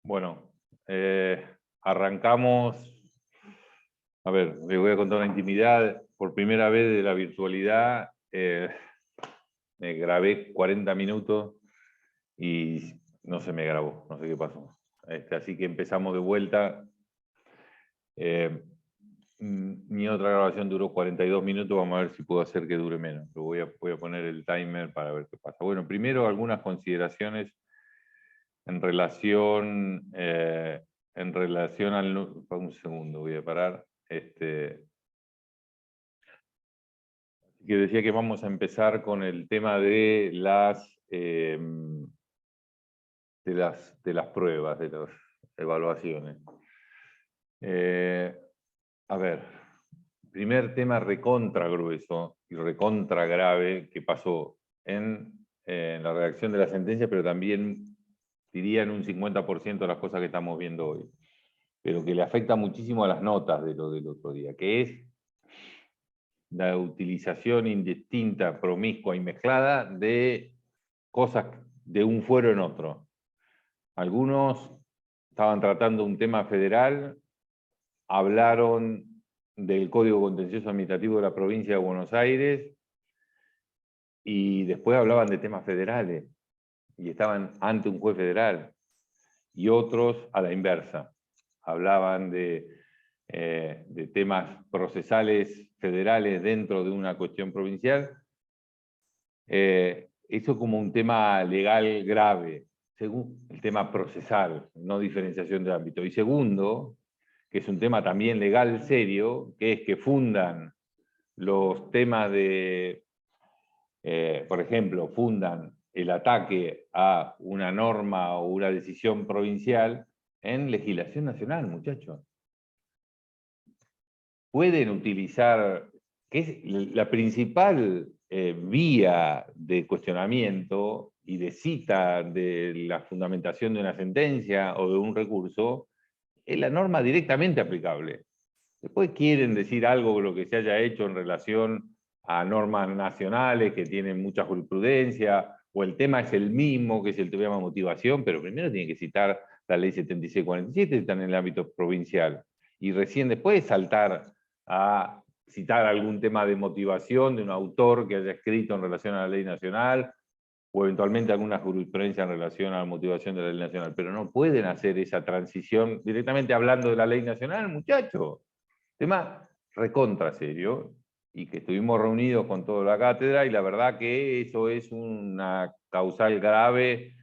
Bueno, arrancamos. A ver, les voy a contar una intimidad. Por primera vez de la virtualidad, me grabé 40 minutos y no se me grabó, no sé qué pasó. Así que empezamos de vuelta. Mi otra grabación duró 42 minutos, vamos a ver si puedo hacer que dure menos. Pero voy a poner el timer para ver qué pasa. Bueno, primero algunas consideraciones en relación al... Un segundo, voy a parar. Que decía que vamos a empezar con el tema de las pruebas, de las evaluaciones. A ver, primer tema recontra grueso y recontra grave que pasó en la redacción de la sentencia, pero también diría en un 50% de las cosas que estamos viendo hoy, pero que le afecta muchísimo a las notas de lo del otro día, que es la utilización indistinta, promiscua y mezclada de cosas de un fuero en otro. Algunos estaban tratando un tema federal, hablaron del Código Contencioso Administrativo de la provincia de Buenos Aires y después hablaban de temas federales y estaban ante un juez federal, y otros a la inversa, hablaban de temas procesales federales dentro de una cuestión provincial. Eso como un tema legal grave, según el tema procesal, no diferenciación de ámbito. Y segundo, que es un tema también legal serio, que es que fundan los temas de, por ejemplo, fundan el ataque a una norma o una decisión provincial en legislación nacional, muchachos. Pueden utilizar, que es la principal vía de cuestionamiento y de cita de la fundamentación de una sentencia o de un recurso, es la norma directamente aplicable. Después quieren decir algo de lo que se haya hecho en relación a normas nacionales que tienen mucha jurisprudencia, o el tema es el mismo, que es el tema de motivación, pero primero tienen que citar la ley 7647, que está en el ámbito provincial, y recién después saltar a citar algún tema de motivación de un autor que haya escrito en relación a la ley nacional, o eventualmente alguna jurisprudencia en relación a la motivación de la ley nacional, pero no pueden hacer esa transición directamente hablando de la ley nacional, muchachos. Tema recontra serio, y que estuvimos reunidos con toda la cátedra, y la verdad que eso es una causal grave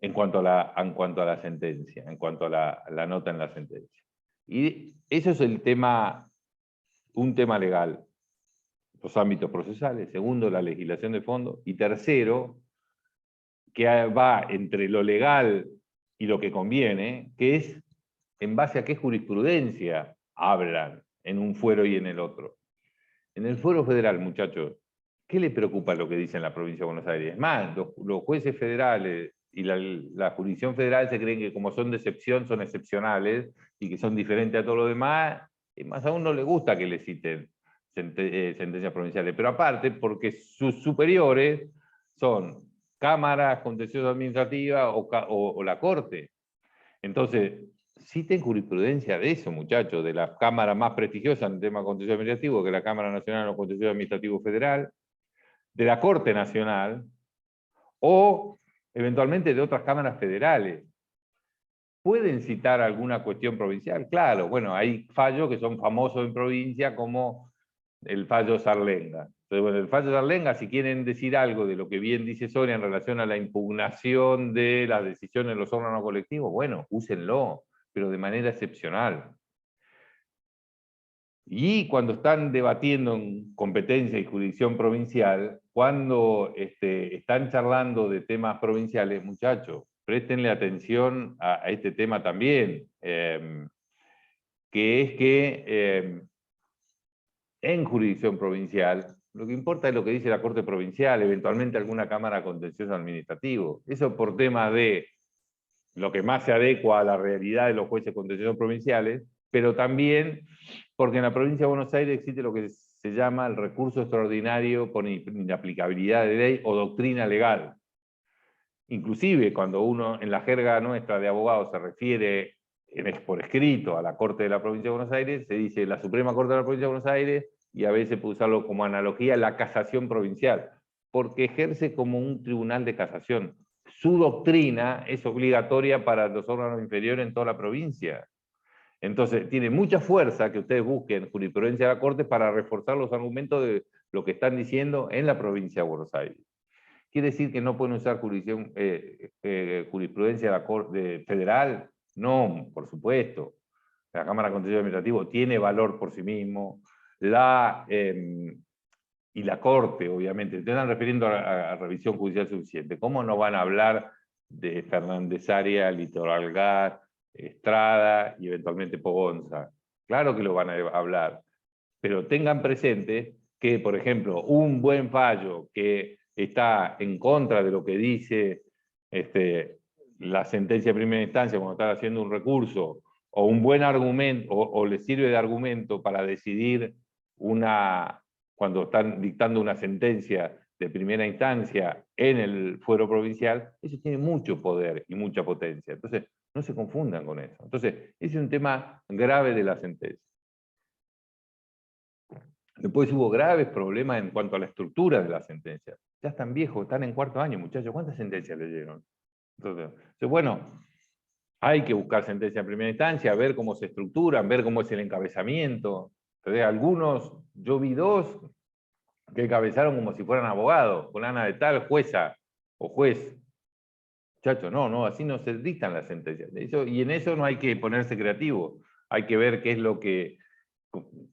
en cuanto a la sentencia, en cuanto a la nota en la sentencia. Y eso es el tema, un tema legal, los ámbitos procesales. Segundo, la legislación de fondo. Y tercero, que va entre lo legal y lo que conviene, que es en base a qué jurisprudencia hablan en un fuero y en el otro. En el fuero federal, muchachos, ¿qué le preocupa lo que dice en la provincia de Buenos Aires? Es más, los jueces federales y la jurisdicción federal se creen que como son de excepción, son excepcionales y que son diferentes a todo lo demás, y más aún no les gusta que le citen sentencias provinciales. Pero aparte, porque sus superiores son cámaras contenciosas administrativas o la corte. Entonces, citen jurisprudencia de eso, muchachos, de la cámara más prestigiosa en el tema contencioso administrativo, que es la Cámara Nacional de Contencioso Administrativo Federal, de la Corte Nacional, o eventualmente de otras cámaras federales. ¿Pueden citar alguna cuestión provincial? Claro, bueno, hay fallos que son famosos en provincia, como el fallo Sarlenga. Entonces, bueno, el fallo Sarlenga, si quieren decir algo de lo que bien dice Sonia en relación a la impugnación de las decisiones de los órganos colectivos, bueno, úsenlo, pero de manera excepcional. Y cuando están debatiendo en competencia y jurisdicción provincial, cuando están charlando de temas provinciales, muchachos, préstenle atención a este tema también, que es que en jurisdicción provincial, lo que importa es lo que dice la Corte Provincial, eventualmente alguna Cámara Contencioso Administrativo. Eso por tema de lo que más se adecua a la realidad de los jueces contenciosos provinciales, pero también porque en la provincia de Buenos Aires existe lo que se llama el recurso extraordinario por inaplicabilidad de ley o doctrina legal. inclusive cuando uno en la jerga nuestra de abogados se refiere por escrito a la Corte de la Provincia de Buenos Aires, se dice la Suprema Corte de la Provincia de Buenos Aires, y a veces puede usarlo como analogía la casación provincial, porque ejerce como un tribunal de casación. Su doctrina es obligatoria para los órganos inferiores en toda la provincia. Entonces, tiene mucha fuerza que ustedes busquen jurisprudencia de la Corte para reforzar los argumentos de lo que están diciendo en la provincia de Buenos Aires. ¿Quiere decir que no pueden usar jurisprudencia de la Corte federal? No, por supuesto. La Cámara de Contencioso Administrativo tiene valor por sí mismo. Y la Corte, obviamente. Ustedes están refiriendo a revisión judicial suficiente. ¿Cómo no van a hablar de Fernández Aria, Litoral Gas, Estrada y eventualmente Pogonza? Claro que lo van a hablar. Pero tengan presente que, por ejemplo, un buen fallo que está en contra de lo que dice la sentencia de primera instancia cuando están haciendo un recurso, o un buen argumento, o le sirve de argumento para decidir cuando están dictando una sentencia de primera instancia en el fuero provincial, eso tiene mucho poder y mucha potencia. Entonces, no se confundan con eso. Entonces, ese es un tema grave de la sentencia. Después hubo graves problemas en cuanto a la estructura de la sentencia. Ya están viejos, están en cuarto año, muchachos. ¿Cuántas sentencias leyeron? Entonces, bueno, hay que buscar sentencia en primera instancia, ver cómo se estructuran, ver cómo es el encabezamiento. Entonces, algunos, yo vi dos que encabezaron como si fueran abogados, fulana de tal, jueza o juez. Muchachos, no, así no se dictan las sentencias. Y en eso no hay que ponerse creativo. Hay que ver qué es lo que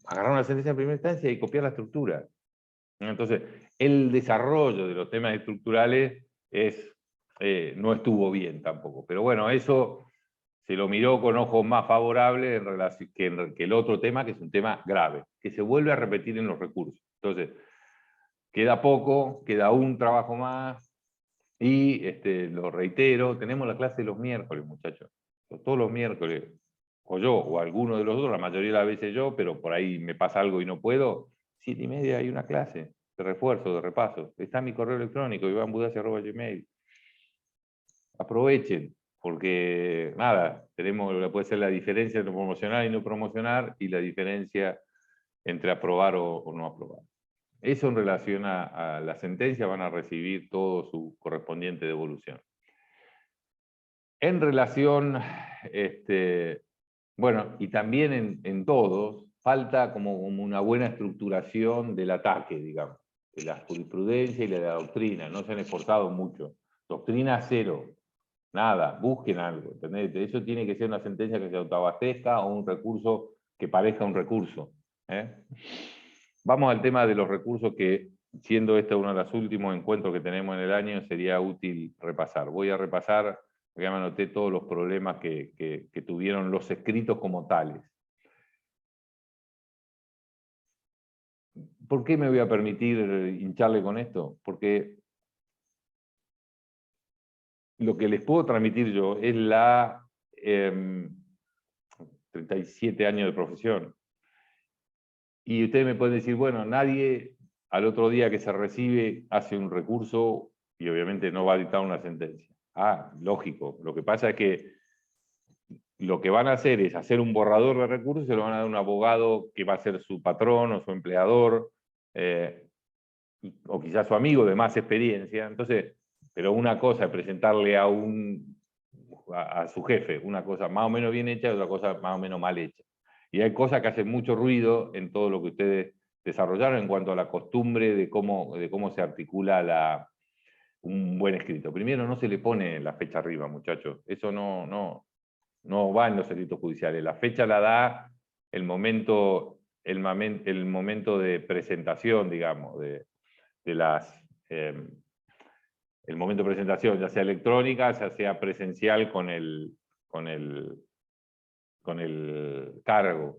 agarrar una sentencia en primera instancia y copiar la estructura. Entonces, el desarrollo de los temas estructurales no estuvo bien tampoco. Pero bueno, eso se lo miró con ojos más favorables que el otro tema, que es un tema grave, que se vuelve a repetir en los recursos. Entonces, queda poco, queda un trabajo más, y lo reitero, tenemos la clase los miércoles, muchachos. Todos los miércoles, o yo, o alguno de los dos, la mayoría de las veces yo, pero por ahí me pasa algo y no puedo, 7:30 hay una clase de refuerzo, de repaso. Está en mi correo electrónico, ivanbudassi@gmail. Aprovechen, porque nada, puede ser la diferencia entre promocionar y no promocionar, y la diferencia entre aprobar o no aprobar. Eso en relación a la sentencia, van a recibir todo su correspondiente devolución. En relación, bueno, y también en todos, falta como una buena estructuración del ataque, digamos, de la jurisprudencia y de la doctrina. No se han esforzado mucho. Doctrina cero. Nada, busquen algo, ¿entendés? Eso tiene que ser una sentencia que se autoabastezca o un recurso que parezca un recurso. Vamos al tema de los recursos que, siendo este uno de los últimos encuentros que tenemos en el año, sería útil repasar. Voy a repasar, porque me anoté todos los problemas que tuvieron los escritos como tales. ¿Por qué me voy a permitir hincharle con esto? Porque lo que les puedo transmitir yo es 37 años de profesión. Y ustedes me pueden decir, bueno, nadie al otro día que se recibe hace un recurso y obviamente no va a dictar una sentencia. Ah, lógico. Lo que pasa es que lo que van a hacer es hacer un borrador de recursos y se lo van a dar a un abogado que va a ser su patrón o su empleador, o quizás su amigo de más experiencia. Entonces, pero una cosa es presentarle a su jefe una cosa más o menos bien hecha y otra cosa más o menos mal hecha. Y hay cosas que hacen mucho ruido en todo lo que ustedes desarrollaron en cuanto a la costumbre de cómo se articula un buen escrito. Primero, no se le pone la fecha arriba, muchachos. Eso no va en los escritos judiciales. La fecha la da el momento de presentación, digamos, el momento de presentación, ya sea electrónica, ya sea presencial con el cargo.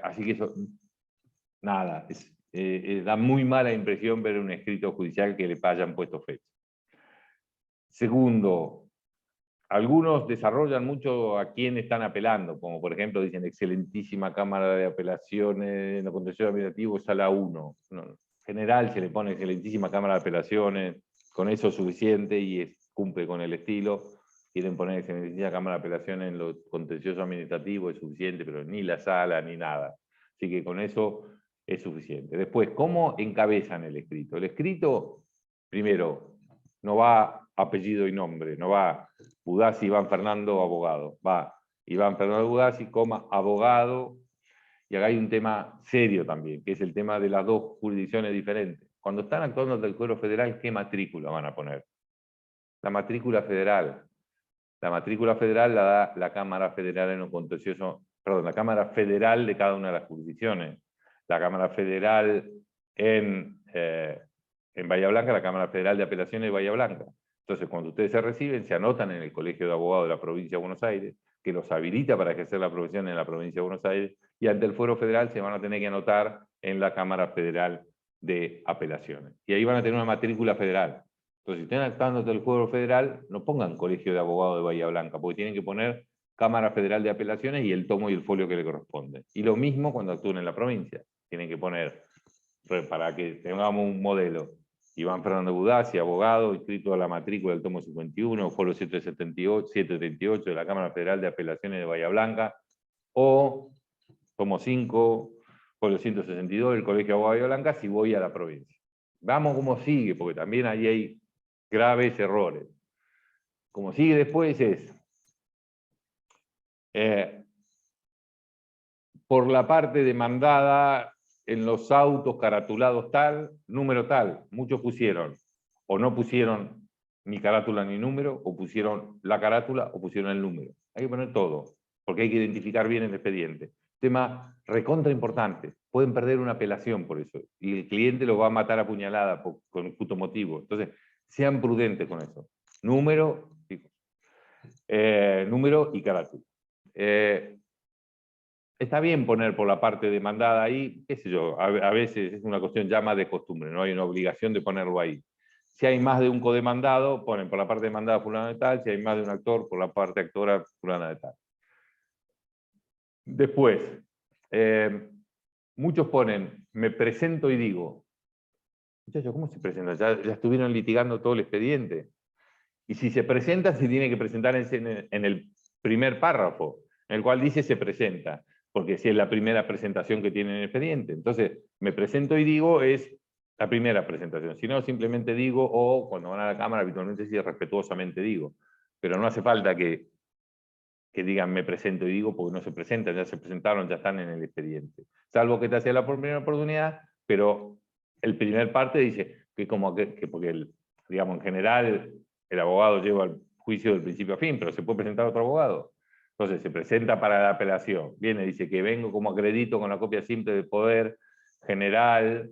Así que eso, nada, da muy mala impresión ver un escrito judicial que le hayan puesto fecha. Segundo, algunos desarrollan mucho a quién están apelando, como por ejemplo dicen excelentísima Cámara de Apelaciones, en lo contencioso administrativo, sala 1. No, en general se le pone excelentísima Cámara de Apelaciones, con eso es suficiente y cumple con el estilo. Quieren poner que se necesita Cámara de Apelaciones en lo contencioso administrativo, es suficiente, pero ni la sala ni nada. Así que con eso es suficiente. Después, ¿cómo encabezan el escrito? El escrito, primero, no va apellido y nombre, no va Budazzi Iván Fernando, abogado. Va Iván Fernando Budazzi, abogado. Y acá hay un tema serio también, que es el tema de las dos jurisdicciones diferentes. Cuando están actuando ante el Fuero Federal, ¿qué matrícula van a poner? La matrícula federal. La matrícula federal la da la Cámara Federal en lo contencioso, perdón, la Cámara Federal de cada una de las jurisdicciones. La Cámara Federal en Bahía Blanca, la Cámara Federal de Apelaciones de Bahía Blanca. Entonces, cuando ustedes se reciben, se anotan en el Colegio de Abogados de la Provincia de Buenos Aires, que los habilita para ejercer la profesión en la Provincia de Buenos Aires, y ante el Fuero Federal se van a tener que anotar en la Cámara Federal de Apelaciones. Y ahí van a tener una matrícula federal. Entonces, si están actuando ante el Fuero Federal, no pongan Colegio de Abogados de Bahía Blanca, porque tienen que poner Cámara Federal de Apelaciones y el tomo y el folio que le corresponde. Y lo mismo cuando actúen en la provincia. Tienen que poner, para que tengamos un modelo, Iván Fernando Budazzi, abogado, inscrito a la matrícula del tomo 51, folio 738 de la Cámara Federal de Apelaciones de Bahía Blanca, o tomo 5, folio 162 del Colegio de Abogados de Bahía Blanca, si voy a la provincia. Vamos cómo sigue, porque también ahí hay graves errores. Como sigue después es, por la parte demandada en los autos caratulados tal, número tal, muchos pusieron, o no pusieron ni carátula ni número, o pusieron la carátula o pusieron el número. Hay que poner todo, porque hay que identificar bien el expediente. Tema recontra importante, pueden perder una apelación por eso, y el cliente lo va a matar a puñalada con justo motivo. Entonces, sean prudentes con eso. Número y carátula. Está bien poner por la parte demandada ahí, qué sé yo, a veces es una cuestión ya más de costumbre, no hay una obligación de ponerlo ahí. Si hay más de un codemandado, ponen por la parte demandada fulana de tal, si hay más de un actor, por la parte actora fulana de tal. Después, muchos ponen, me presento y digo. Muchachos, ¿cómo se presenta? Ya estuvieron litigando todo el expediente. Y si se presenta, se tiene que presentar en el primer párrafo, en el cual dice se presenta, porque si es la primera presentación que tiene en el expediente. Entonces, me presento y digo es la primera presentación. Si no, simplemente digo, o cuando van a la Cámara, habitualmente sí, respetuosamente digo. Pero no hace falta que digan me presento y digo, porque no se presentan, ya se presentaron, ya están en el expediente. Salvo que te hacía la primera oportunidad, pero el primer parte dice que porque, digamos, en general el abogado lleva el juicio del principio a fin, pero se puede presentar otro abogado. Entonces se presenta para la apelación. Viene, dice que vengo como acredito con la copia simple del poder general,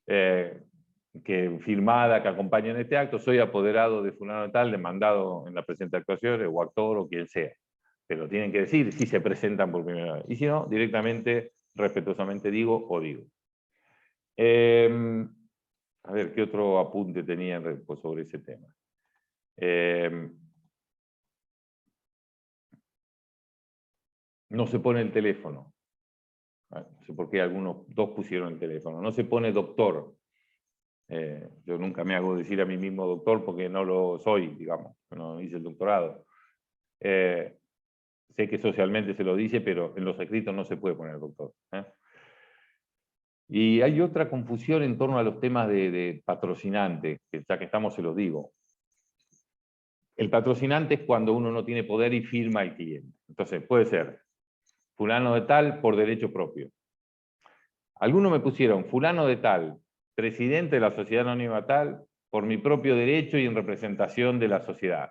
que firmada, que acompaña en este acto, soy apoderado de fulano de tal, demandado en la presente actuación, o actor, o quien sea. Pero tienen que decir si se presentan por primera vez. Y si no, directamente, respetuosamente digo o digo. A ver, ¿qué otro apunte tenía sobre ese tema? No se pone el teléfono. No sé por qué dos pusieron el teléfono. No se pone doctor. Yo nunca me hago decir a mí mismo doctor porque no lo soy, digamos. No hice el doctorado. Sé que socialmente se lo dice, pero en los escritos no se puede poner doctor. Y hay otra confusión en torno a los temas de patrocinante, que ya que estamos se los digo. El patrocinante es cuando uno no tiene poder y firma al cliente. Entonces, puede ser fulano de tal por derecho propio. Algunos me pusieron fulano de tal, presidente de la sociedad anónima tal, por mi propio derecho y en representación de la sociedad.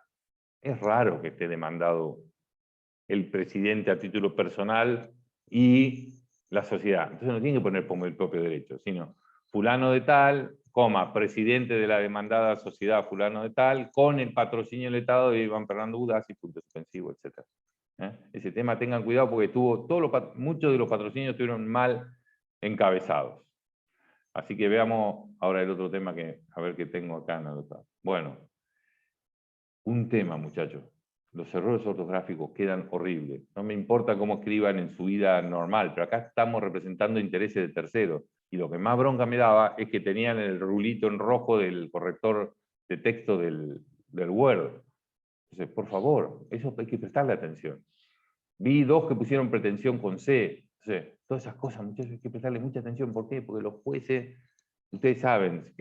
Es raro que esté demandado el presidente a título personal y la sociedad. Entonces no tiene que poner como el propio derecho, sino fulano de tal, presidente de la demandada sociedad fulano de tal, con el patrocinio del Estado de Iván Fernando Budazzi, punto suspensivo, etc. Ese tema tengan cuidado porque muchos de los patrocinios estuvieron mal encabezados. Así que veamos ahora el otro tema a ver qué tengo acá anotado. Bueno, un tema, muchachos. Los errores ortográficos quedan horribles. No me importa cómo escriban en su vida normal, pero acá estamos representando intereses de terceros. Y lo que más bronca me daba es que tenían el rulito en rojo del corrector de texto del Word. Entonces, por favor, eso hay que prestarle atención. Vi 2 que pusieron pretensión con C. Entonces, todas esas cosas, muchachos, hay que prestarle mucha atención. ¿Por qué? Porque los jueces, ustedes saben,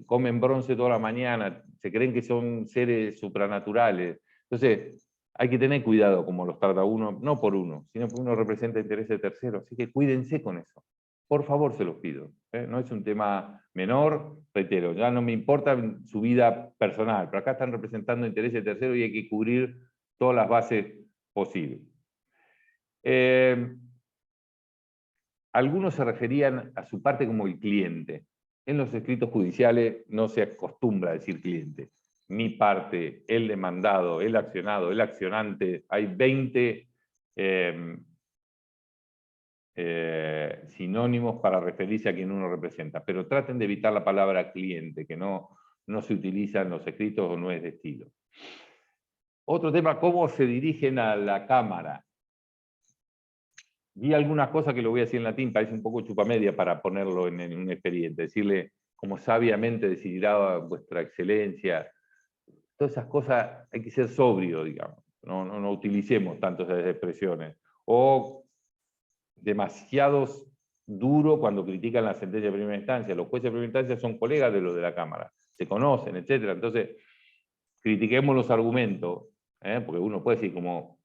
comen bronce toda la mañana, se creen que son seres supranaturales. Entonces, hay que tener cuidado como los trata uno, no por uno, sino porque uno representa intereses de terceros. Así que cuídense con eso. Por favor, se los pido. No es un tema menor, reitero, ya no me importa su vida personal, pero acá están representando intereses de terceros y hay que cubrir todas las bases posibles. Algunos se referían a su parte como el cliente. En los escritos judiciales no se acostumbra a decir cliente. Mi parte, el demandado, el accionado, el accionante, hay 20 sinónimos para referirse a quien uno representa, pero traten de evitar la palabra cliente, que no se utiliza en los escritos o no es de estilo. Otro tema, cómo se dirigen a la Cámara. Vi algunas cosas que lo voy a decir en latín, parece un poco chupamedia para ponerlo en un expediente, decirle, como sabiamente decidirá vuestra excelencia. Todas esas cosas hay que ser sobrio, digamos, no utilicemos tanto esas expresiones. O demasiado duro cuando critican la sentencia de primera instancia. Los jueces de primera instancia son colegas de los de la Cámara, se conocen, etc. Entonces, critiquemos los argumentos, porque uno puede decir como,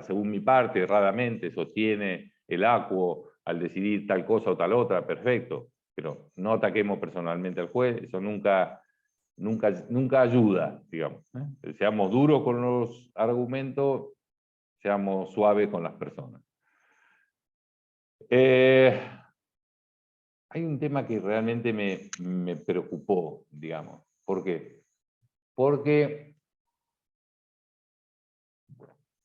según mi parte, erradamente, sostiene el acuo al decidir tal cosa o tal otra, perfecto, pero no ataquemos personalmente al juez, eso nunca ayuda, digamos. Seamos duros con los argumentos, seamos suaves con las personas. Hay un tema que realmente me preocupó, digamos. ¿Por qué? Porque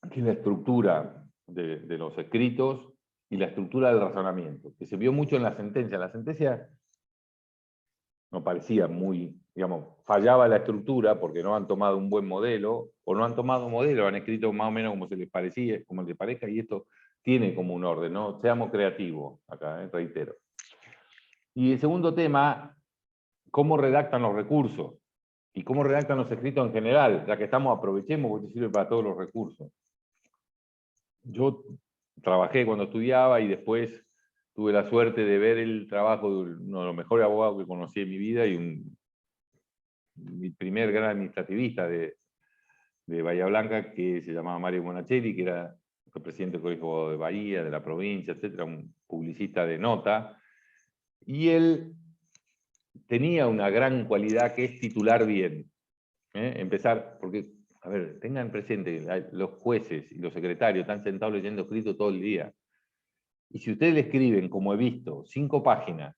aquí la estructura de los escritos y la estructura del razonamiento, que se vio mucho en la sentencia. La sentencia no parecía muy, digamos, fallaba la estructura porque no han tomado un buen modelo, o no han tomado un modelo, han escrito más o menos como se les parecía, como les parezca, y esto tiene como un orden, ¿no? Seamos creativos, acá, reitero. Y el segundo tema, cómo redactan los recursos, y cómo redactan los escritos en general, ya que estamos, aprovechemos porque sirve para todos los recursos. Yo trabajé cuando estudiaba y después tuve la suerte de ver el trabajo de uno de los mejores abogados que conocí en mi vida y mi primer gran administrativista de Bahía Blanca, que se llamaba Mario Bonachelli, que era el presidente del Colegio de Abogados de Bahía, de la provincia, etc., un publicista de nota. Y él tenía una gran cualidad que es titular bien. Empezar, porque, a ver, tengan presente, los jueces y los secretarios están sentados leyendo escrito todo el día. Y si ustedes le escriben, como he visto, 5 páginas,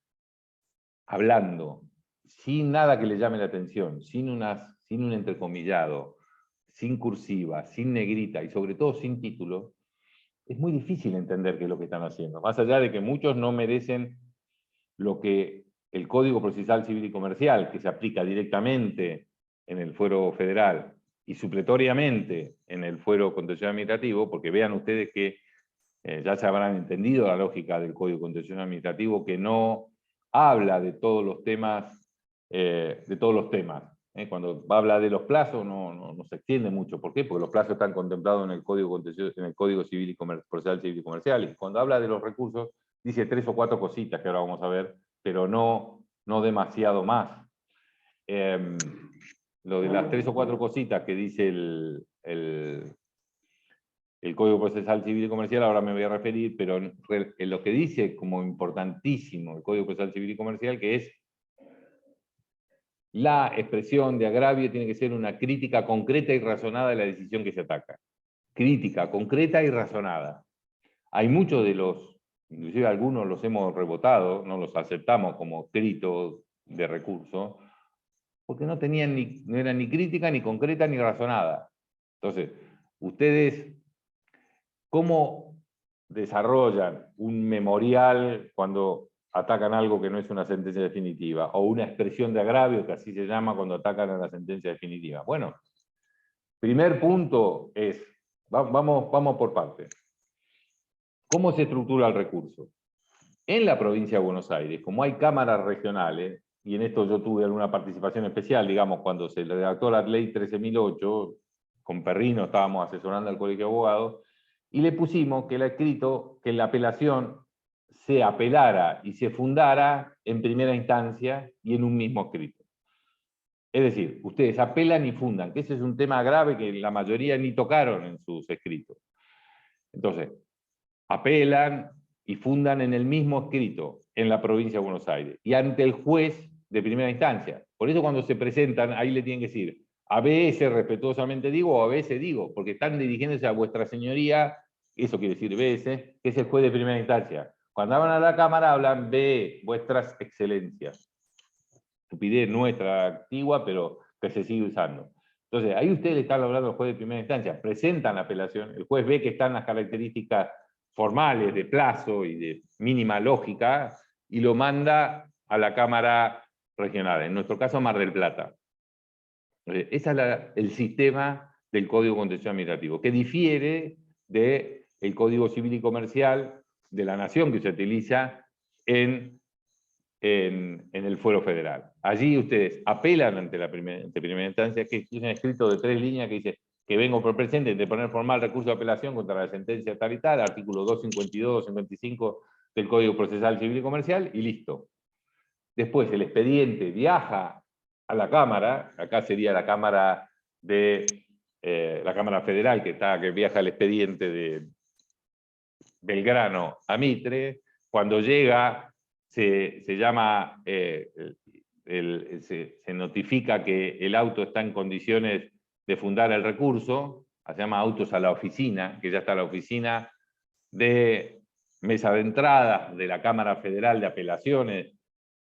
hablando, sin nada que le llame la atención, sin un entrecomillado, sin cursiva, sin negrita y sobre todo sin título, es muy difícil entender qué es lo que están haciendo. Más allá de que muchos no merecen lo que el Código Procesal Civil y Comercial, que se aplica directamente en el fuero federal y supletoriamente en el fuero contencioso administrativo, porque vean ustedes que ya se habrán entendido la lógica del Código Contencioso Administrativo, que no habla de todos los temas, Cuando habla de los plazos no se extiende mucho. ¿Por qué? Porque los plazos están contemplados en el Código Civil y Procesal Civil y Comercial. Y cuando habla de los recursos, dice 3 o 4 cositas que ahora vamos a ver, pero no demasiado más. Lo de las 3 o 4 cositas que dice el Código Procesal Civil y Comercial, ahora me voy a referir, pero en lo que dice como importantísimo el Código Procesal Civil y Comercial, que es la expresión de agravio tiene que ser una crítica concreta y razonada de la decisión que se ataca. Crítica concreta y razonada. Hay muchos de los, inclusive algunos los hemos rebotado, no los aceptamos como escritos de recurso, porque no eran ni crítica, ni concreta, ni razonada. Entonces, ustedes, ¿cómo desarrollan un memorial cuando atacan algo que no es una sentencia definitiva? O una expresión de agravio, que así se llama cuando atacan a la sentencia definitiva. Bueno, primer punto es, vamos por partes. ¿Cómo se estructura el recurso? En la provincia de Buenos Aires, como hay cámaras regionales, y en esto yo tuve alguna participación especial, digamos, cuando se redactó la ley 13.008, con Perrino estábamos asesorando al Colegio de Abogados, y le pusimos que era escrito que la apelación se apelara y se fundara en primera instancia y en un mismo escrito. Es decir, ustedes apelan y fundan, que ese es un tema grave que la mayoría ni tocaron en sus escritos. Entonces, apelan y fundan en el mismo escrito en la provincia de Buenos Aires y ante el juez de primera instancia. Por eso cuando se presentan, ahí le tienen que decir, ABS respetuosamente digo o ABS digo, porque están dirigiéndose a vuestra señoría, eso quiere decir BS, que es el juez de primera instancia. Cuando hablan a la Cámara hablan de vuestras excelencias. Estupidez nuestra antigua, pero que se sigue usando. Entonces, ahí ustedes le están hablando al juez de primera instancia, presentan la apelación, el juez ve que están las características formales de plazo y de mínima lógica, y lo manda a la Cámara Regional, en nuestro caso Mar del Plata. Ese es el sistema del Código Contencioso Administrativo, que difiere del Código Civil y Comercial de la Nación que se utiliza en el fuero federal. Allí ustedes apelan ante primera instancia, que es un escrito de 3 líneas que dice que vengo por presente de poner formal recurso de apelación contra la sentencia tal y tal, artículo 252, 255 del Código Procesal Civil y Comercial, y listo. Después el expediente viaja a la Cámara, acá sería la Cámara la Cámara Federal, que viaja el expediente de Belgrano a Mitre. Cuando llega se llama, se notifica que el auto está en condiciones de fundar el recurso, se llama autos a la oficina, que ya está la oficina de mesa de entrada de la Cámara Federal de Apelaciones.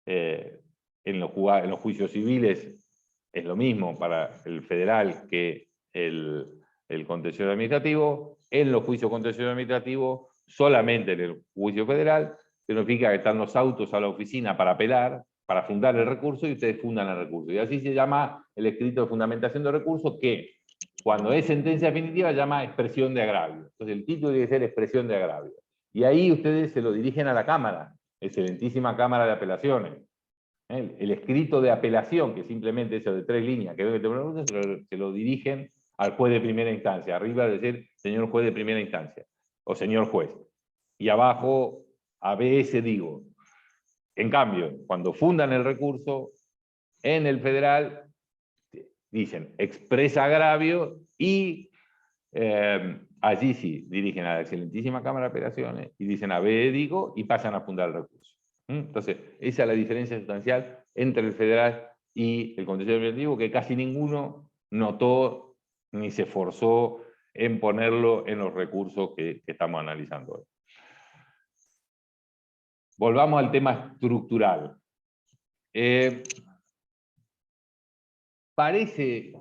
En los juicios civiles es lo mismo para el federal que el contencioso administrativo. En los juicios contenciosos administrativos, solamente en el juicio federal, significa que están los autos a la oficina para apelar, para fundar el recurso, y ustedes fundan el recurso. Y así se llama el escrito de fundamentación de recurso, que cuando es sentencia definitiva llama expresión de agravio. Entonces el título debe ser expresión de agravio. Y ahí ustedes se lo dirigen a la Cámara, excelentísima Cámara de Apelaciones. El escrito de apelación, que simplemente eso de 3 líneas, que se lo dirigen al juez de primera instancia. Arriba de decir señor juez de primera instancia, o señor juez. Y abajo, ABS digo. En cambio, cuando fundan el recurso, en el federal, dicen expresa agravio y allí sí, dirigen a la excelentísima Cámara de Apelaciones y dicen ABS digo y pasan a fundar el recurso. Entonces, esa es la diferencia sustancial entre el federal y el contencioso administrativo, que casi ninguno notó ni se esforzó en ponerlo en los recursos que estamos analizando hoy. Volvamos al tema estructural. Parece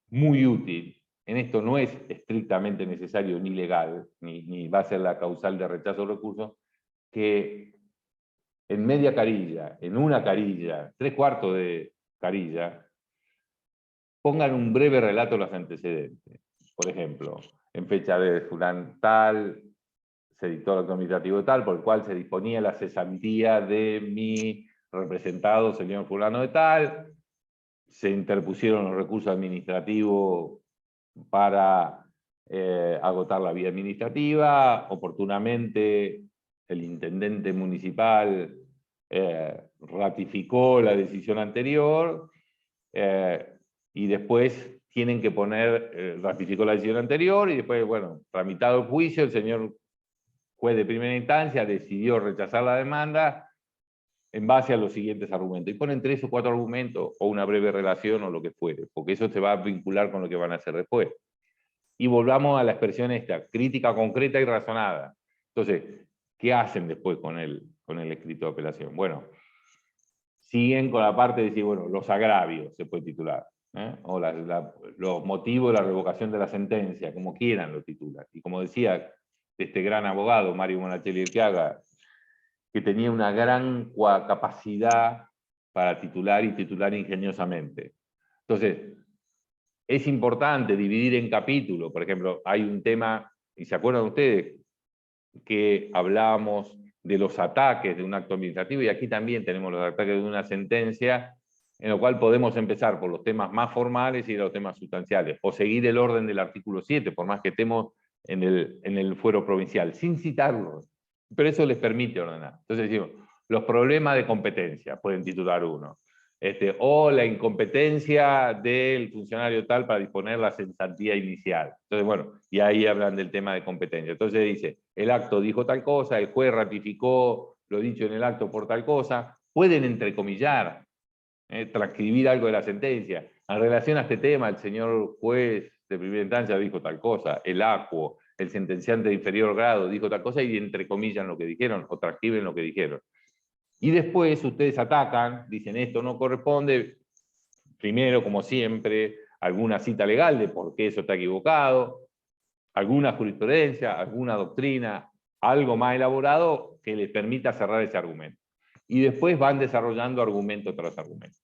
muy útil, en esto no es estrictamente necesario ni legal, ni va a ser la causal de rechazo de recursos, que en media carilla, en una carilla, 3/4 de carilla, pongan un breve relato de los antecedentes. Por ejemplo, en fecha de fulano tal, se dictó el acto administrativo tal, por el cual se disponía la cesantía de mi representado, señor fulano de tal, se interpusieron los recursos administrativos para agotar la vía administrativa, oportunamente el intendente municipal ratificó la decisión anterior, y después tienen que poner, ratificó la decisión anterior, y después, bueno, tramitado el juicio, el señor juez de primera instancia decidió rechazar la demanda en base a los siguientes argumentos. Y ponen 3 o 4 argumentos, o una breve relación, o lo que fuere, porque eso se va a vincular con lo que van a hacer después. Y volvamos a la expresión esta, crítica concreta y razonada. Entonces, ¿qué hacen después con el escrito de apelación? Bueno, siguen con la parte de decir, bueno, los agravios, se puede titular, o los motivos de la revocación de la sentencia, como quieran lo titulan. Y como decía este gran abogado, Mario Monachelli Urquiaga, que tenía una gran capacidad para titular y titular ingeniosamente. Entonces, es importante dividir en capítulos. Por ejemplo, hay un tema, y se acuerdan ustedes, que hablábamos de los ataques de un acto administrativo, y aquí también tenemos los ataques de una sentencia, en lo cual podemos empezar por los temas más formales y los temas sustanciales, o seguir el orden del artículo 7, por más que estemos en el fuero provincial, sin citarlo, pero eso les permite ordenar. Entonces decimos, los problemas de competencia, pueden titular uno, o la incompetencia del funcionario tal para disponer la cesantía inicial. Entonces, bueno, y ahí hablan del tema de competencia. Entonces dice, el acto dijo tal cosa, el juez ratificó lo dicho en el acto por tal cosa, pueden entrecomillar, transcribir algo de la sentencia. En relación a este tema, el señor juez de primera instancia dijo tal cosa, el acuo, el sentenciante de inferior grado dijo tal cosa, y entrecomillan lo que dijeron, o transcriben lo que dijeron. Y después ustedes atacan, dicen esto no corresponde, primero, como siempre, alguna cita legal de por qué eso está equivocado, alguna jurisprudencia, alguna doctrina, algo más elaborado que les permita cerrar ese argumento. Y después van desarrollando argumento tras argumento.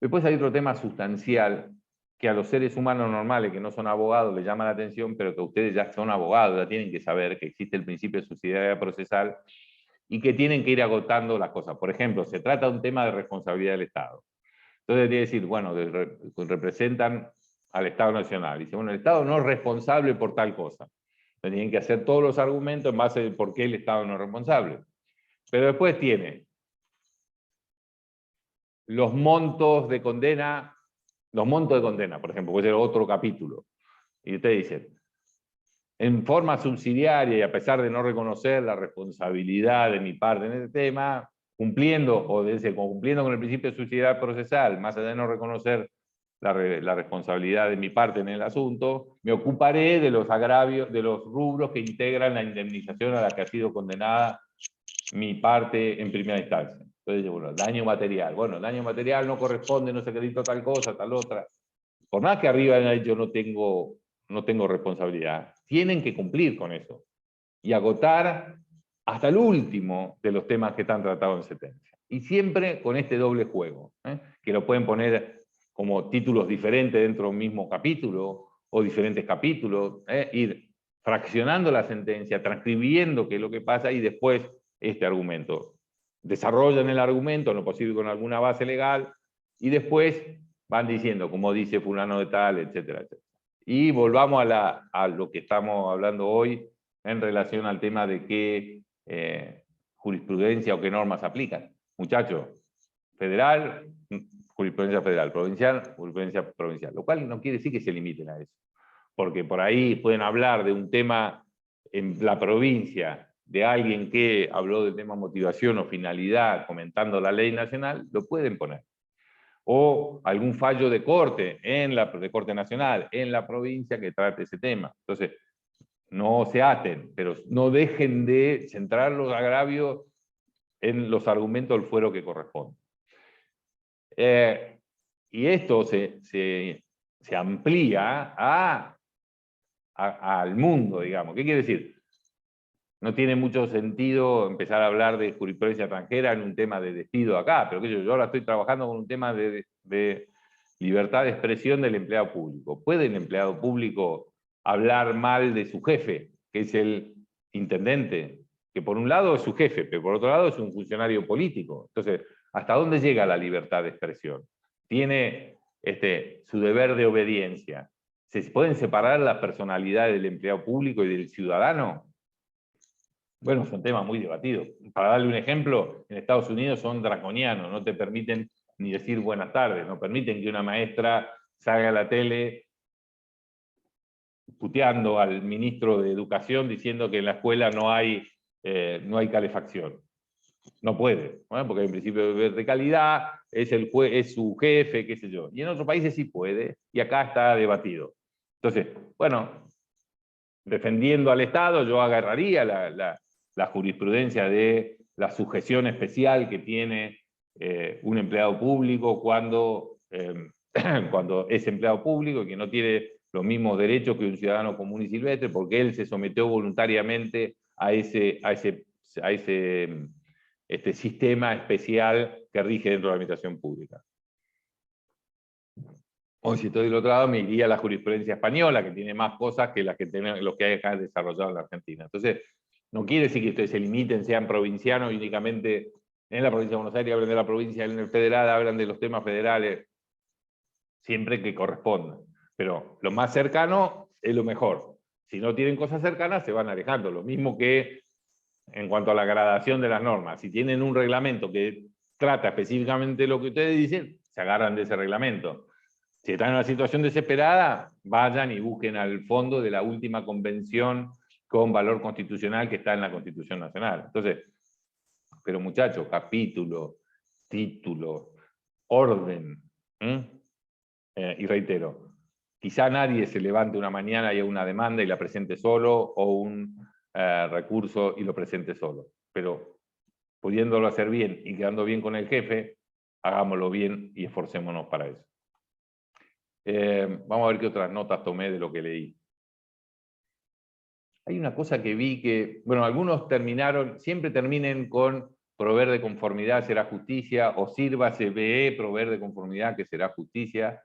Después hay otro tema sustancial que a los seres humanos normales que no son abogados les llama la atención, pero que ustedes ya son abogados, ya tienen que saber que existe el principio de subsidiariedad procesal y que tienen que ir agotando las cosas. Por ejemplo, se trata de un tema de responsabilidad del Estado. Entonces, tiene que decir, bueno, representan al Estado Nacional. Dice, bueno, el Estado no es responsable por tal cosa. Entonces, tienen que hacer todos los argumentos en base a por qué el Estado no es responsable. Pero después tiene los montos de condena, por ejemplo, puede ser otro capítulo. Y usted dice, en forma subsidiaria y a pesar de no reconocer la responsabilidad de mi parte en este tema, cumpliendo con el principio de subsidiariedad procesal, más allá de no reconocer la responsabilidad de mi parte en el asunto, me ocuparé de los agravios, de los rubros que integran la indemnización a la que ha sido condenada mi parte en primera instancia. Entonces, bueno, daño material. Bueno, daño material no corresponde, no se acredita tal cosa, tal otra. Por más que arriba yo no tengo responsabilidad, tienen que cumplir con eso y agotar hasta el último de los temas que están tratados en sentencia. Y siempre con este doble juego, que lo pueden poner como títulos diferentes dentro de un mismo capítulo o diferentes capítulos, ir fraccionando la sentencia, transcribiendo qué es lo que pasa y después este argumento. Desarrollan el argumento, en lo posible con alguna base legal, y después van diciendo, como dice fulano de tal, etcétera, etcétera. Y volvamos a lo que estamos hablando hoy en relación al tema de qué jurisprudencia o qué normas aplican. Muchachos, federal, jurisprudencia federal, provincial, jurisprudencia provincial, lo cual no quiere decir que se limiten a eso, porque por ahí pueden hablar de un tema en la provincia, de alguien que habló del tema motivación o finalidad comentando la ley nacional, lo pueden poner. O algún fallo de corte, de corte nacional, en la provincia que trate ese tema. Entonces, no se aten, pero no dejen de centrar los agravios en los argumentos del fuero que corresponde. Y esto se amplía al mundo, digamos. ¿Qué quiere decir? No tiene mucho sentido empezar a hablar de jurisprudencia extranjera en un tema de despido acá, pero yo ahora estoy trabajando con un tema de libertad de expresión del empleado público. ¿Puede el empleado público hablar mal de su jefe, que es el intendente? Que por un lado es su jefe, pero por otro lado es un funcionario político. Entonces, ¿hasta dónde llega la libertad de expresión? Tiene su deber de obediencia. ¿Se pueden separar las personalidades del empleado público y del ciudadano? Bueno, son temas muy debatidos. Para darle un ejemplo, en Estados Unidos son draconianos, no te permiten ni decir buenas tardes, no permiten que una maestra salga a la tele puteando al ministro de Educación diciendo que en la escuela no hay calefacción. No puede, ¿no? Porque hay un principio de calidad, es su jefe, qué sé yo. Y en otros países sí puede, y acá está debatido. Entonces, bueno, defendiendo al Estado, yo agarraría la jurisprudencia de la sujeción especial que tiene un empleado público cuando es empleado público y que no tiene los mismos derechos que un ciudadano común y silvestre, porque él se sometió voluntariamente a ese sistema especial que rige dentro de la administración pública. O si estoy del otro lado, me iría a la jurisprudencia española, que tiene más cosas que las que los que hay acá desarrollado en la Argentina. Entonces, No quiere decir que ustedes se limiten, sean provincianos y únicamente en la provincia de Buenos Aires hablan de la provincia, en el federal hablan de los temas federales, siempre que corresponda. Pero lo más cercano es lo mejor. Si no tienen cosas cercanas, se van alejando. Lo mismo que en cuanto a la gradación de las normas. Si tienen un reglamento que trata específicamente lo que ustedes dicen, se agarran de ese reglamento. Si están en una situación desesperada, vayan y busquen al fondo de la última convención con valor constitucional que está en la Constitución Nacional. Entonces, pero muchachos, capítulo, título, orden. Y reitero, quizá nadie se levante una mañana y haga una demanda y la presente solo, o un recurso y lo presente solo. Pero pudiéndolo hacer bien y quedando bien con el jefe, hagámoslo bien y esforcémonos para eso. Vamos a ver qué otras notas tomé de lo que leí. Hay una cosa que vi que, bueno, algunos terminaron, siempre terminen con proveer de conformidad será justicia, o sírvase BE, proveer de conformidad que será justicia.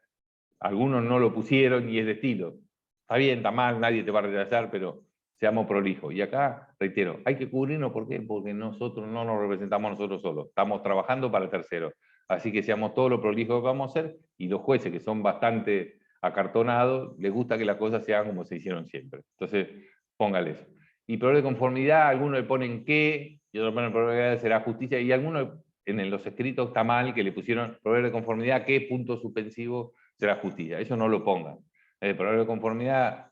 Algunos no lo pusieron y es de estilo. Está bien, está mal, nadie te va a rechazar, pero seamos prolijos. Y acá, reitero, hay que cubrirnos, ¿por qué? Porque nosotros no nos representamos nosotros solos, estamos trabajando para terceros. Así que seamos todos los prolijos que vamos a hacer, y los jueces, que son bastante acartonados, les gusta que las cosas se hagan como se hicieron siempre. Entonces, póngale eso. Y proveer de conformidad, algunos le ponen qué, y otros ponen proveer será justicia, y algunos en los escritos está mal que le pusieron proveer de conformidad, qué, punto suspensivo, será justicia. Eso no lo pongan. Proveer de conformidad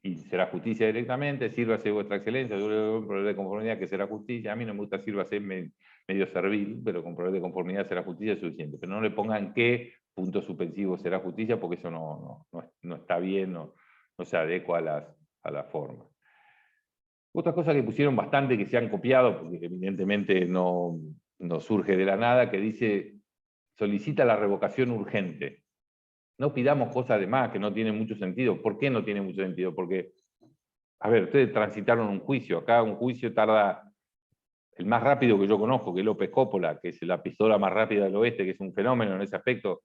y será justicia directamente, sírvase vuestra excelencia, proveer de conformidad que será justicia. A mí no me gusta sírvase medio servil, pero con proveer de conformidad será justicia es suficiente. Pero no le pongan qué, punto suspensivo será justicia, porque eso no está bien, no se adecua a las formas. Otra cosa que pusieron bastante, que se han copiado, porque evidentemente no surge de la nada, que dice, solicita la revocación urgente. No pidamos cosas de más que no tienen mucho sentido. ¿Por qué no tiene mucho sentido? Porque, a ver, ustedes transitaron un juicio. Acá un juicio tarda, el más rápido que yo conozco, que es López Coppola, que es la pistola más rápida del oeste, que es un fenómeno en ese aspecto.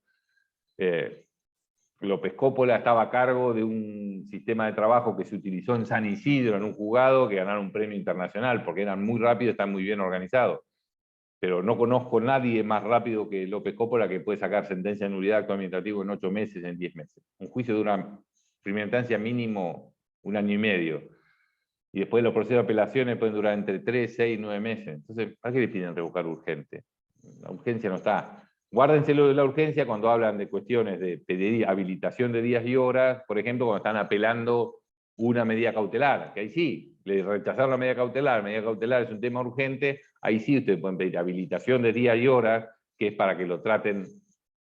López Coppola estaba a cargo de un sistema de trabajo que se utilizó en San Isidro, en un juzgado, que ganaron un premio internacional, porque eran muy rápidos, están muy bien organizados. Pero no conozco a nadie más rápido que López Coppola que puede sacar sentencia de nulidad acto administrativo en 8 meses, en 10 meses. Un juicio dura, primera instancia, mínimo 1 año y medio. Y después los procesos de apelaciones pueden durar entre 3, 6, 9 meses. Entonces, ¿para qué le piden revocar urgente? La urgencia no está. Guárdenselo de la urgencia cuando hablan de cuestiones de pedir habilitación de días y horas, por ejemplo, cuando están apelando una medida cautelar, que ahí sí, le rechazaron la medida cautelar es un tema urgente, ahí sí ustedes pueden pedir habilitación de días y horas, que es para que lo traten,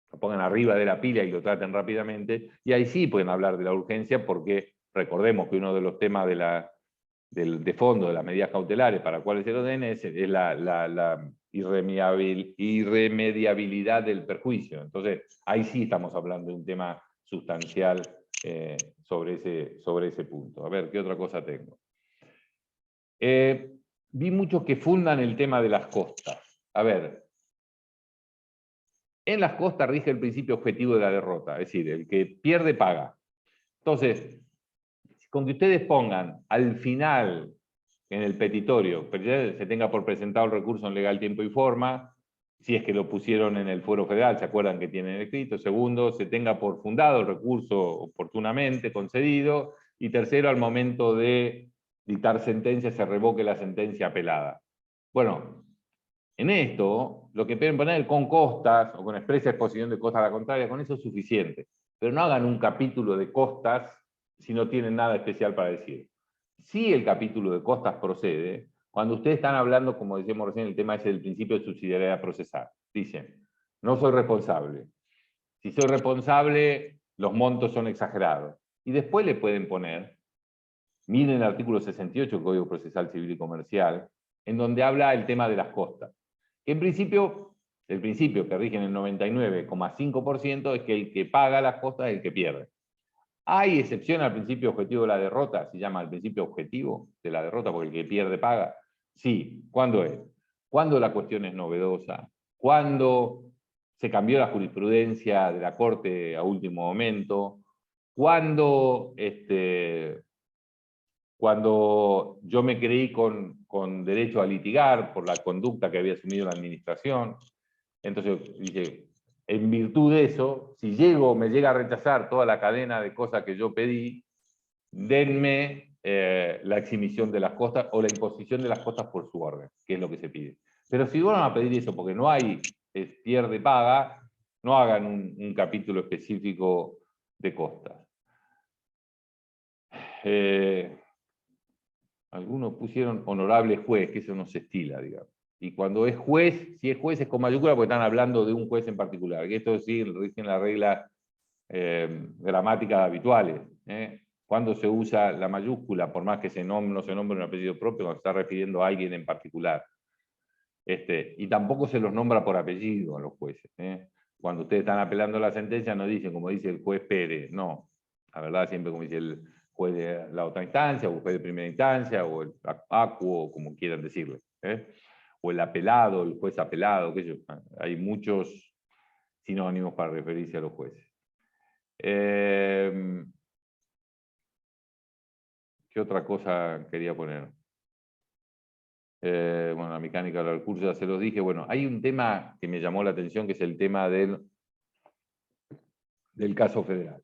lo pongan arriba de la pila y lo traten rápidamente, y ahí sí pueden hablar de la urgencia, porque recordemos que uno de los temas de fondo de las medidas cautelares para cuáles se ordenen es la irremediabilidad del perjuicio. Entonces, ahí sí estamos hablando de un tema sustancial sobre ese punto. A ver, ¿qué otra cosa tengo? Vi muchos que fundan el tema de las costas. A ver, en las costas rige el principio objetivo de la derrota, es decir, el que pierde paga. Entonces, con que ustedes pongan al final en el petitorio, pero ya se tenga por presentado el recurso en legal tiempo y forma, si es que lo pusieron en el fuero federal, se acuerdan que tienen escrito. Segundo, se tenga por fundado el recurso oportunamente concedido. Y tercero, al momento de dictar sentencia, se revoque la sentencia apelada. Bueno, en esto, lo que pueden poner con costas o con expresa exposición de costas a la contraria, con eso es suficiente. Pero no hagan un capítulo de costas si no tienen nada especial para decir. Si el capítulo de costas procede, cuando ustedes están hablando, como decíamos recién, el tema ese del principio de subsidiariedad procesal. Dicen, no soy responsable. Si soy responsable, los montos son exagerados. Y después le pueden poner, miren el artículo 68 del Código Procesal Civil y Comercial, en donde habla el tema de las costas. Que en principio, el principio que rige en el 99,5% es que el que paga las costas es el que pierde. Hay excepción al principio objetivo de la derrota, se llama el principio objetivo de la derrota, porque el que pierde paga. Sí, ¿cuándo es? Cuando la cuestión es novedosa, cuando se cambió la jurisprudencia de la Corte a último momento, cuando cuando yo me creí con derecho a litigar por la conducta que había asumido la administración. Entonces dije, en virtud de eso, si me llega a rechazar toda la cadena de cosas que yo pedí, denme la exhibición de las costas o la imposición de las costas por su orden, que es lo que se pide. Pero si van a pedir eso porque no hay pierde paga, no hagan un capítulo específico de costas. Algunos pusieron honorable juez, que eso no se estila, digamos. Y cuando es juez, si es juez es con mayúscula porque están hablando de un juez en particular. Que esto sí rigen las reglas gramáticas habituales. Cuando se usa la mayúscula, por más que no se nombre un apellido propio, cuando se está refiriendo a alguien en particular. Y tampoco se los nombra por apellido a los jueces. Cuando ustedes están apelando a la sentencia, no dicen como dice el juez Pérez, no. La verdad, siempre como dice el juez de la otra instancia, o el juez de primera instancia, o el acuo, como quieran decirle. O el apelado, el juez apelado, qué sé yo. Hay muchos sinónimos para referirse a los jueces. ¿Qué otra cosa quería poner? Bueno, la mecánica del curso ya se los dije. Bueno, hay un tema que me llamó la atención, que es el tema del caso federal.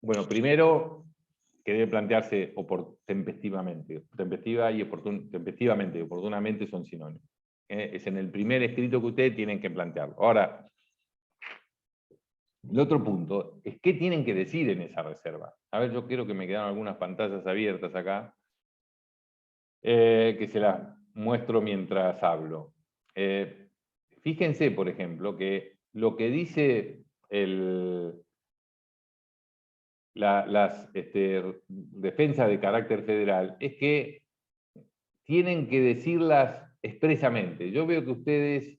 Bueno, primero, que debe plantearse tempestivamente. Tempestivamente y oportunamente son sinónimos. Es en el primer escrito que ustedes tienen que plantearlo. Ahora, el otro punto es qué tienen que decir en esa reserva. A ver, yo quiero que me quedan algunas pantallas abiertas acá, que se las muestro mientras hablo. Fíjense, por ejemplo, que lo que dice las defensas de carácter federal es que tienen que decirlas expresamente. Yo veo que ustedes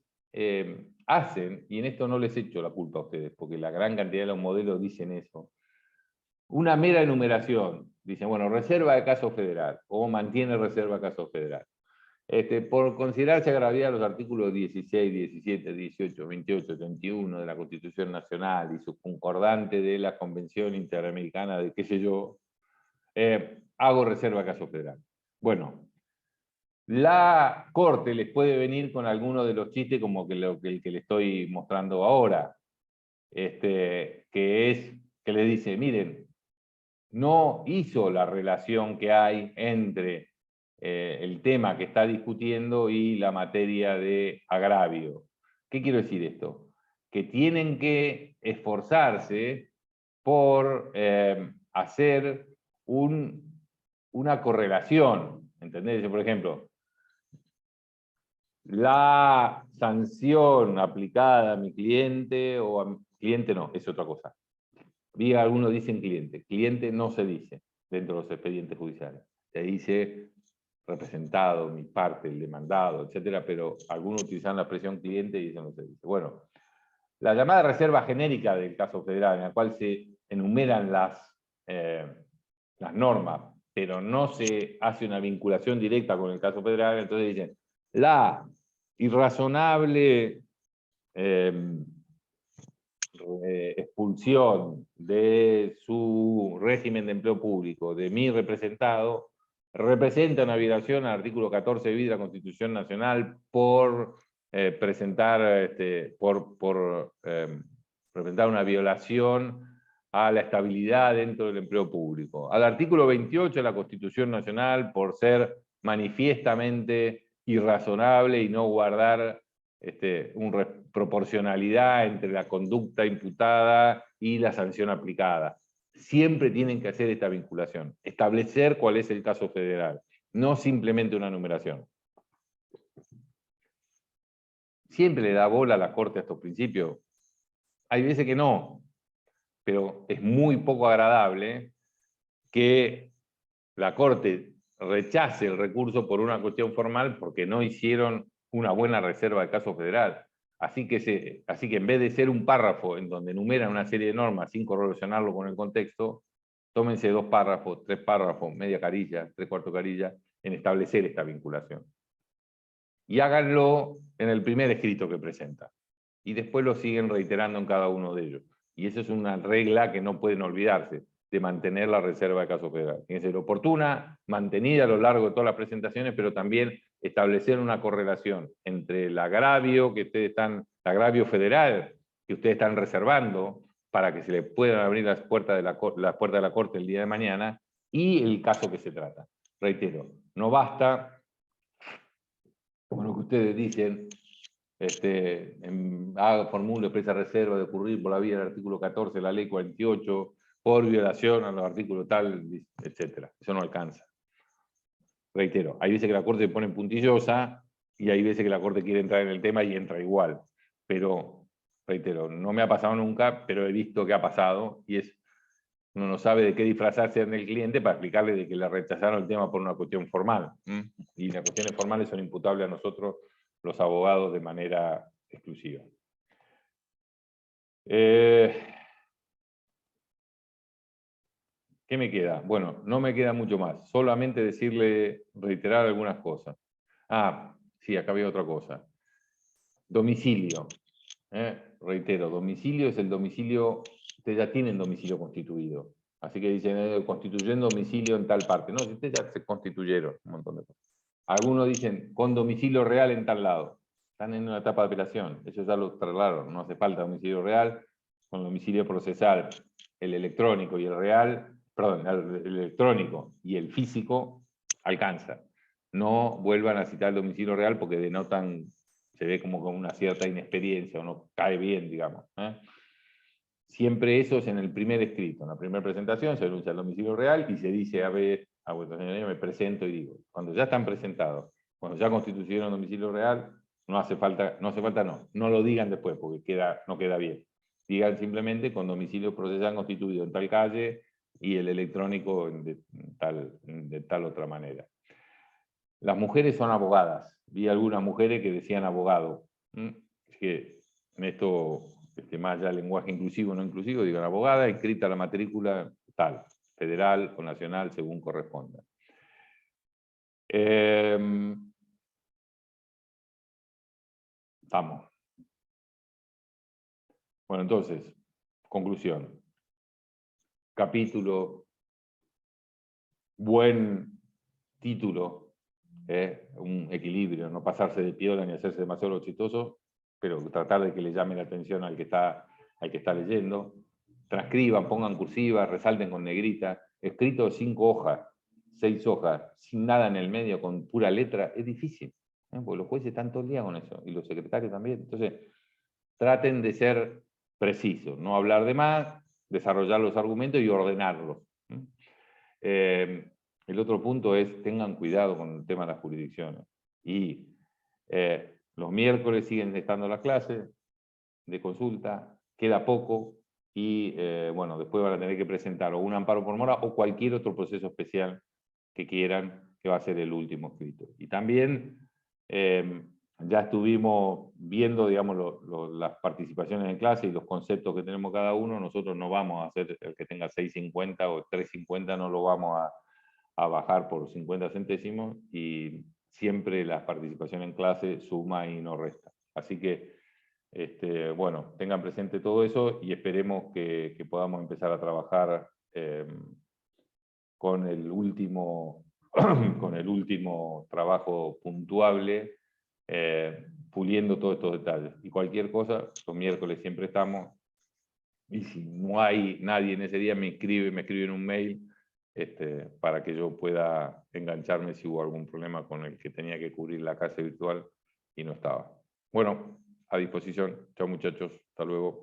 hacen, y en esto no les echo la culpa a ustedes, porque la gran cantidad de los modelos dicen eso, una mera enumeración. Dicen, bueno, reserva de caso federal, o mantiene reserva de caso federal. Por considerarse agraviar los artículos 16, 17, 18, 28, 31 de la Constitución Nacional y su concordante de la Convención Interamericana de qué sé yo, hago reserva de caso federal. Bueno, la Corte les puede venir con alguno de los chistes como el que le estoy mostrando ahora, que es que le dice, miren, no hizo la relación que hay entre el tema que está discutiendo y la materia de agravio. ¿Qué quiero decir esto? Que tienen que esforzarse por hacer una correlación, ¿entendés? Por ejemplo, la sanción aplicada a mi cliente, o a mi cliente no, es otra cosa. Vi algunos dicen cliente. Cliente no se dice dentro de los expedientes judiciales. Se dice representado, mi parte, el demandado, etcétera, pero algunos utilizan la expresión cliente y eso no se dice. Bueno, la llamada reserva genérica del caso federal, en la cual se enumeran las normas, pero no se hace una vinculación directa con el caso federal, entonces dicen, la irrazonable expulsión de su régimen de empleo público de mi representado representa una violación al artículo 14 de la Constitución Nacional por presentar una violación a la estabilidad dentro del empleo público. Al artículo 28 de la Constitución Nacional por ser manifiestamente irrazonable y no guardar una proporcionalidad entre la conducta imputada y la sanción aplicada. Siempre tienen que hacer esta vinculación, establecer cuál es el caso federal, no simplemente una numeración. ¿Siempre le da bola a la Corte a estos principios? Hay veces que no, pero es muy poco agradable que la Corte rechace el recurso por una cuestión formal porque no hicieron una buena reserva de caso federal. Así que en vez de ser un párrafo en donde enumeran una serie de normas sin correlacionarlo con el contexto, tómense 2 párrafos, 3 párrafos, media carilla, 3/4 carilla, en establecer esta vinculación. Y háganlo en el primer escrito que presentan. Y después lo siguen reiterando en cada uno de ellos. Y eso es una regla que no pueden olvidarse. de mantener la reserva de caso federal. Tiene que ser oportuna, mantenida a lo largo de todas las presentaciones, pero también establecer una correlación entre el agravio el agravio federal que ustedes están reservando para que se le puedan abrir las puertas de la Corte el día de mañana y el caso que se trata. Reitero, no basta con lo que ustedes dicen, formule expresa reserva de ocurrir por la vía del artículo 14 de la ley 48, por violación a los artículos tal, etc. Eso no alcanza. Reitero, hay veces que la Corte se pone puntillosa y hay veces que la Corte quiere entrar en el tema y entra igual. Pero, reitero, no me ha pasado nunca, pero he visto que ha pasado y uno no sabe de qué disfrazarse en el cliente para explicarle de que le rechazaron el tema por una cuestión formal. Y las cuestiones formales son imputables a nosotros, los abogados, de manera exclusiva. ¿Qué me queda? Bueno, no me queda mucho más. Solamente reiterar algunas cosas. Sí, acá había otra cosa. Domicilio. Reitero, domicilio es el domicilio, ustedes ya tienen domicilio constituido. Así que dicen, constituyendo domicilio en tal parte. No, si ustedes ya se constituyeron un montón de cosas. Algunos dicen, con domicilio real en tal lado. Están en una etapa de apelación. Ellos ya lo trasladaron. No hace falta domicilio real. Con domicilio procesal, el electrónico y el real, perdón, el electrónico y el físico, alcanza. No vuelvan a citar el domicilio real porque denotan, se ve como con una cierta inexperiencia, o no cae bien, digamos. Siempre eso es en el primer escrito, en la primera presentación se denuncia el domicilio real y se dice, a ver, a vuestra señoría me presento y digo, cuando ya están presentados, cuando ya constituyeron domicilio real, no lo digan después porque no queda bien. Digan simplemente con domicilio procesal constituido en tal calle y el electrónico de tal otra manera. Las mujeres son abogadas. Vi algunas mujeres que decían abogado. Es que en esto, más allá del lenguaje inclusivo o no inclusivo, digan abogada, inscrita a la matrícula tal, federal o nacional, según corresponda. Estamos. Bueno, entonces, conclusión. Capítulo, buen título, un equilibrio, no pasarse de piola ni hacerse demasiado chistoso, pero tratar de que le llame la atención al que está leyendo. Transcriban, pongan cursiva, resalten con negrita. Escrito 5 hojas, 6 hojas, sin nada en el medio, con pura letra, es difícil. Porque los jueces están todo el día con eso, y los secretarios también. Entonces, traten de ser precisos, no hablar de más, desarrollar los argumentos y ordenarlos. El otro punto es, tengan cuidado con el tema de las jurisdicciones. Y los miércoles siguen estando las clases de consulta, queda poco, y bueno, después van a tener que presentar o un amparo por mora o cualquier otro proceso especial que quieran, que va a ser el último escrito. Y también ya estuvimos viendo, digamos, las participaciones en clase y los conceptos que tenemos cada uno. Nosotros no vamos a hacer el que tenga 6.50 o 3.50, no lo vamos a bajar por 50 centésimos, y siempre la participación en clase suma y no resta. Así que, bueno, tengan presente todo eso y esperemos que podamos empezar a trabajar con el último trabajo puntuable, puliendo todos estos detalles. Y cualquier cosa, los miércoles siempre estamos, y si no hay nadie en ese día, me escriben un mail para que yo pueda engancharme si hubo algún problema con el que tenía que cubrir la clase virtual y no estaba. Bueno, a disposición. Chao muchachos, hasta luego.